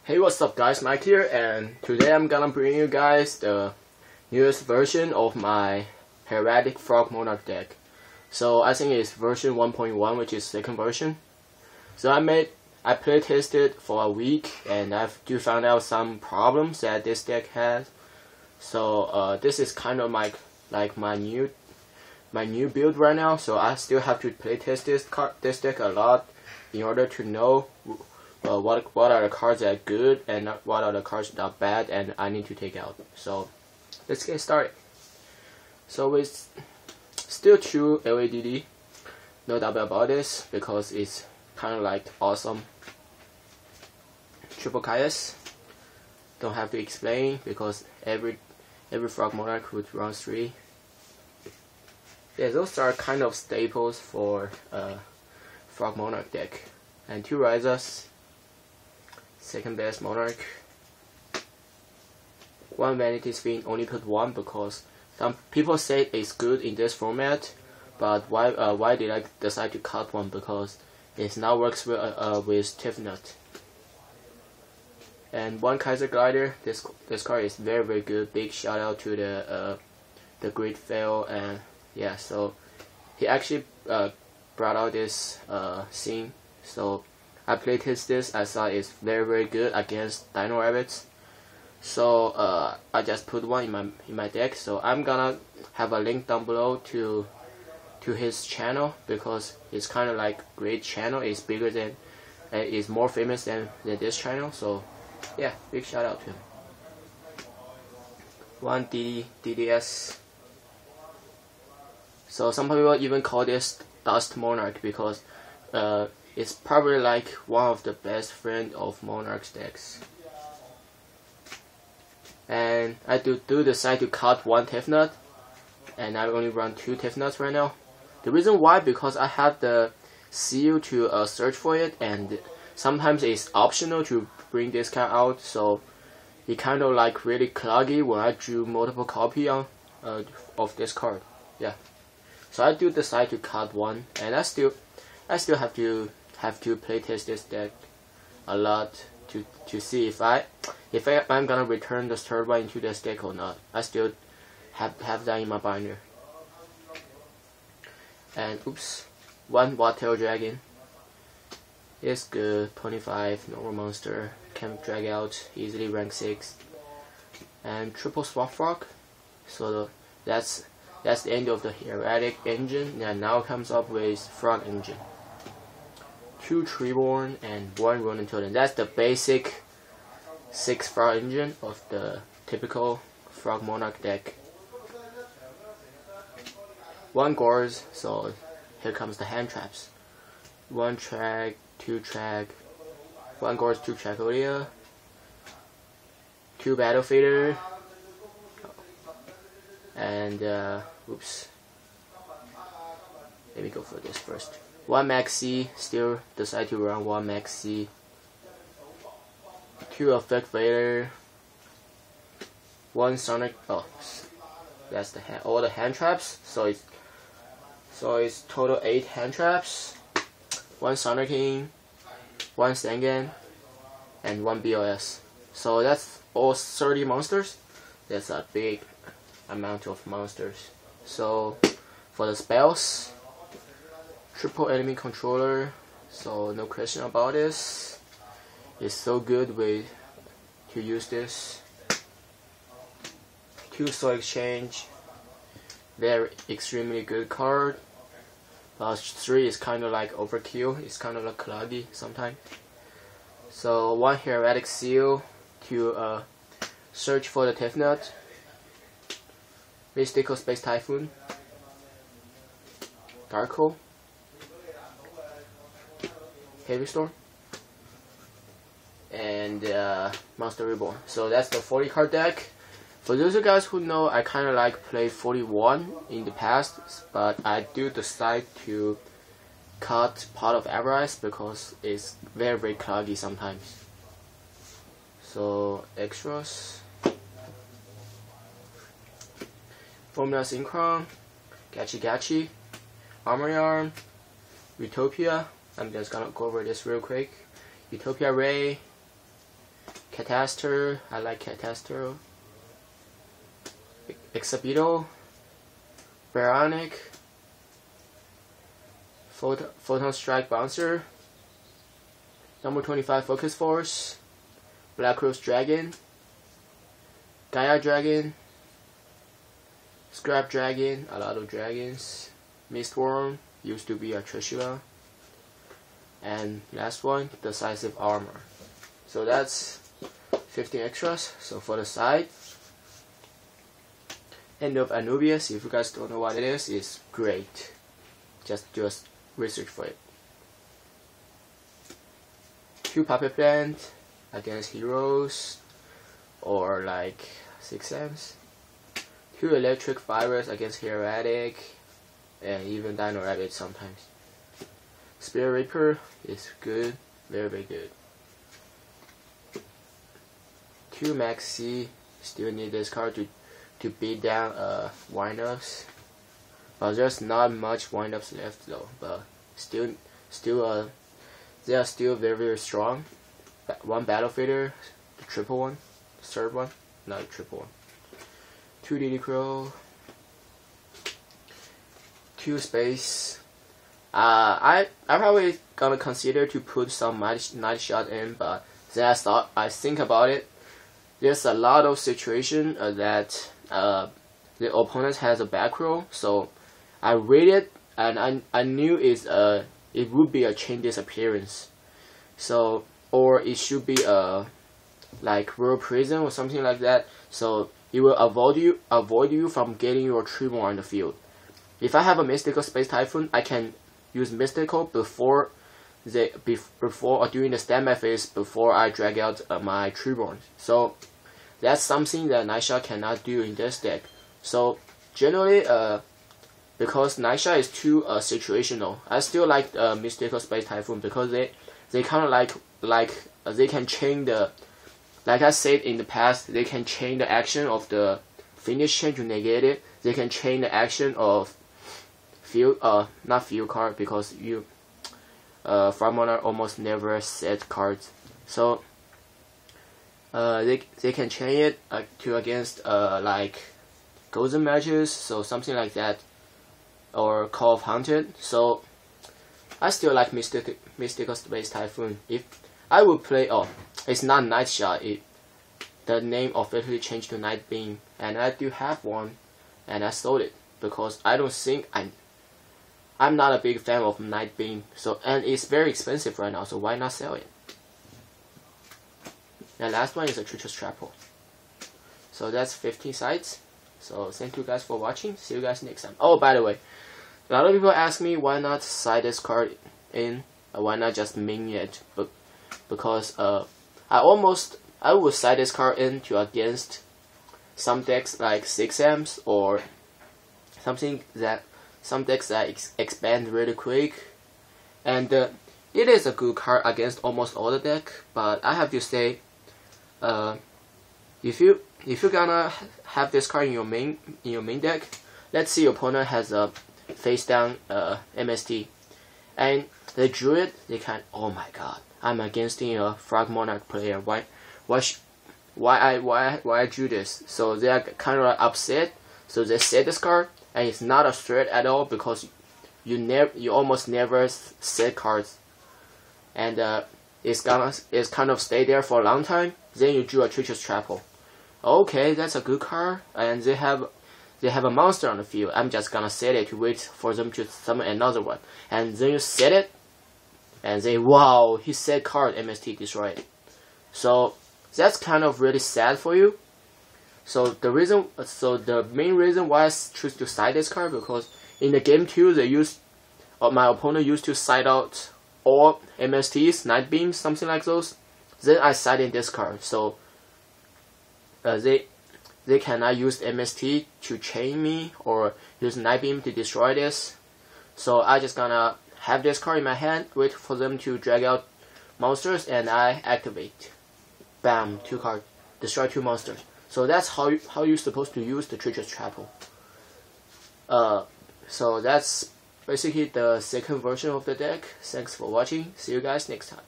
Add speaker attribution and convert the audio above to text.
Speaker 1: Hey, what's up guys, Mike here, and today I'm gonna bring you guys the newest version of my hieratic frog Monarch deck. So I think it's version 1.1, which is second version. So I play tested for a week and I've found out some problems that this deck has. So this is kind of my new build right now. So I still have to play test this deck a lot in order to know what are the cards that are good and what are the cards that are bad and I need to take out. So let's get started. So it's still true LADD, no doubt about this, because it's kind of like awesome. Triple KS, don't have to explain because every frog monarch would run 3. Yeah, those are kind of staples for frog monarch deck. And 2 risers. Second best monarch. 1 vanity spin, only put 1 because some people say it's good in this format, but why did I decide to cut 1? Because it now works with Tiffnut. And 1 Kaiser Glider. This card is very good. Big shout out to the Great Fail, and yeah, so he actually brought out this scene. So I playtest this. I saw it's very good against Dino Rabbits. So I just put 1 in my deck. So I'm gonna have a link down below to his channel, because it's kind of like great channel. It's bigger than, is more famous than this channel. So yeah, big shout out to him. 1 DDS. So some people even call this Dust Monarch because it's probably like one of the best friend of Monarch's decks. And I do decide to cut 1 Tiffnut, and I only run 2 Tiffnuts right now. The reason why, because I have the seal to search for it, and sometimes it's optional to bring this card out, so it kind of like really cloggy when I drew multiple copy of this card. Yeah, so I do decide to cut 1, and I still have to playtest this deck a lot to see if I'm gonna return the third one into this deck or not. I still have that in my binder. And oops, 1 Wattail Dragon. It's good. 25 normal monster, can drag out easily, rank 6. And triple Swap Frog. So that's the end of the hieratic engine, and now comes up with frog engine. 2 Treeborn and 1 Ronin Totem. That's the basic 6 frog engine of the typical frog monarch deck. 1 Gorz, so here comes the hand traps. 1 Track, 2 Track, 1 Gorz, 2 Trachodia, 2 Battle Fader, and oops, let me go for this first. 1 Maxi, still decide to run 1 Maxi, 2 Effect Vader, 1 Sonic. Oh, that's the all the hand traps. So it's total 8 hand traps. 1 Sonic King, 1 Sengen, and 1 BOS. So that's all 30 monsters. That's a big amount of monsters. So for the spells, triple enemy controller, so no question about this. It's so good way to use this. 2 Soul Exchange, very extremely good card. 3 is kind of like overkill. It's kind of like cloggy sometimes. So 1 hieratic seal to search for the Tiffnut. Mystical Space Typhoon, Dark Hole, Heavy Storm, and Monster Reborn. So that's the 40 card deck. For those of you guys who know, I kind of like play 41 in the past, but I do decide to cut part of Avarice because it's very cloggy sometimes. So extras, Formula Synchron, Gachi, Armory Arm, Utopia. I'm just gonna go over this real quick. Utopia Ray, Cataster, I like Cataster. Exabito, Baronic, Photon Strike Bouncer, number 25 Focus Force, Black Rose Dragon, Gaia Dragon, Scrap Dragon, a lot of dragons, Mistworm, used to be a Trishula, and last one, Decisive Armor. So that's 15 extras. So for the side, End of Anubius, if you guys don't know what it is great. Just do a research for it. 2 Puppet Band against heroes, or like 6Ms. 2 Electric Virus against hieratic, and even Dino Rabbit sometimes. Spirit Reaper is good, very good. 2 Maxi, still need this card to beat down windups, but there's not much windups left though. But still they are still very strong. 1 Battle Fader, the triple one, the third one, not the triple one. 2 DD Crow, 2 Space. I'm probably gonna consider to put some night shot in, but then I think about it. There's a lot of situation that the opponent has a back row, so I read it and I knew it would be a chain disappearance, so or it should be a like World Prison or something like that, so it will avoid you from getting your Tremor on the field. If I have a Mystical Space Typhoon, I can use Mystical before or during the standby phase before I drag out my Treeborn. So that's something that Nightshot cannot do in this deck. So generally, because Nightshot is too situational, I still like Mystical Space Typhoon because they kind of like they can chain the, like I said in the past, they can chain the action of the finish chain to negate it. They can chain the action of field not field card, because you Frog Monarch almost never set cards, so they can chain it to against like Golden matches, so something like that, or Call of Haunted. So I still like Mystical Space Typhoon. If I would play, it's not Night Shot. The name officially changed to Night Beam, and I do have one, and I sold it because I don't think I'm not a big fan of Night Beam. So, and it's very expensive right now, so why not sell it? And last one is a Treacherous Trapple. So that's 15 sides. So thank you guys for watching. See you guys next time. Oh, by the way, a lot of people ask me why not side this card in, or why not just min it, but because I would side this card into against some decks like 6Ms or something that some decks that expand really quick, and it is a good card against almost all the deck. But I have to say, if you're gonna have this card in your main deck, let's say your opponent has a face down MST, and they drew it, they can, oh my god, I'm against a Frog Monarch player. Why I drew this? So they are kind of upset. So they set this card, and it's not a threat at all because you almost never set cards, and it's kind of stay there for a long time. Then you drew a Treacherous Trapple. Okay, that's a good card, and they have a monster on the field. I'm just gonna set it to wait for them to summon another one, and then you set it, and they, wow, he set card, MST, destroy it. So that's kind of really sad for you. So the main reason why I choose to side this card, because in the game 2 my opponent used to side out all MSTs, Night Beams, something like those. Then I sided this card, so they cannot use MST to chain me or use Night Beam to destroy this. So I just gonna have this card in my hand, wait for them to drag out monsters, and I activate. Bam, 2 cards, destroy 2 monsters. So that's how you're supposed to use the Treacherous Trapple. So that's basically the second version of the deck. Thanks for watching. See you guys next time.